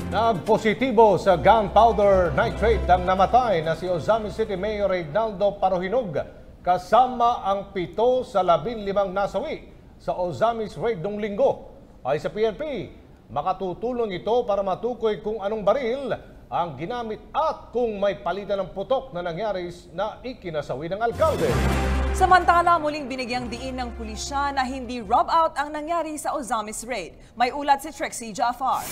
Nagpositibo sa gunpowder nitrate ang namatay na si Ozamis City Mayor Reynaldo Parohinog kasama ang 7 sa 15 nasawi sa Ozamis raid noong linggo. Ay sa PNP, makatutulong ito para matukoy kung anong baril ang ginamit at kung may palitan ng putok na nangyari na ikinasawi ng alkalde. Samantala, muling binigyang diin ng pulisya na hindi rub out ang nangyari sa Ozamis raid. May ulat si Trixie Jafar.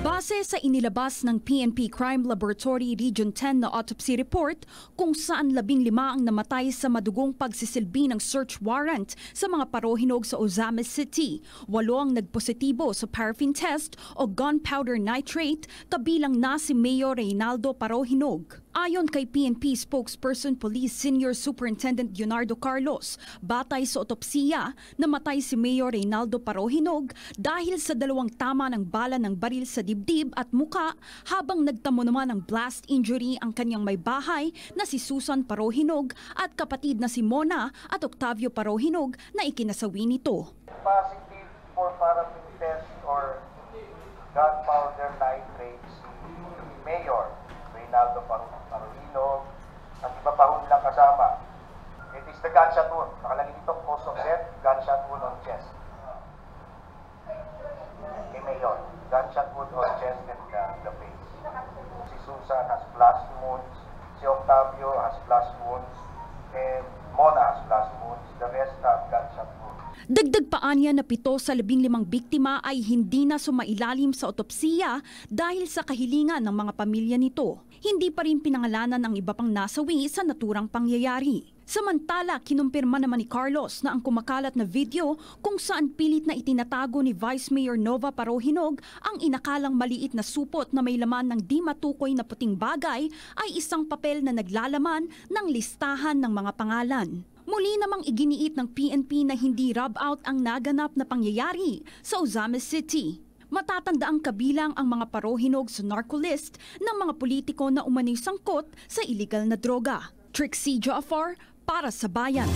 Base sa inilabas ng PNP Crime Laboratory Region 10 na autopsy report kung saan 15 ang namatay sa madugong pagsisilbi ng search warrant sa mga parohinog sa Ozamis City, 8 ang nagpositibo sa paraffin test o gunpowder nitrate, kabilang na si Mayor Reynaldo Parohinog. Ayon kay PNP spokesperson Police Senior Superintendent Leonardo Carlos, batay sa otopsiya, namatay si Mayor Reynaldo Parohinog dahil sa 2 tama ng bala ng baril sa dibdib at muka, habang nagtamo naman ng blast injury ang kanyang may bahay na si Susan Parohinog at kapatid na si Mona at Octavio Parohinog na ikinasawi nito. Positive for paraffin test or gunpowder nitrate si Mayor Reynaldo Parohinog at iba pa ho nilang kasama. It is the gunshot wound. Nakalagay dito cause of death, gunshot wound on chest. Kay Mayor, gunshot wound on chest and the face. Si Susan has blast wounds, si Octavio has blast wounds, and Mona has blast wounds. The rest have gunshot wounds. Dagdag pa niya na 7 sa 15 biktima ay hindi na sumailalim sa otopsiya dahil sa kahilingan ng mga pamilya nito. Hindi pa rin pinangalanan ang iba pang nasawi sa naturang pangyayari. Samantala, kinumpirma naman ni Carlos na ang kumakalat na video kung saan pilit na itinatago ni Vice Mayor Nova Parohinog ang inakalang maliit na supot na may laman ng di matukoy na puting bagay ay isang papel na naglalaman ng listahan ng mga pangalan. Muli namang iginiit ng PNP na hindi rub out ang naganap na pangyayari sa Ozamis City. Matatanda ang kabilang ang mga parohinog sa narcolist ng mga politiko na umano'y sangkot sa iligal na droga. Trixie Jafar para sa Bayan.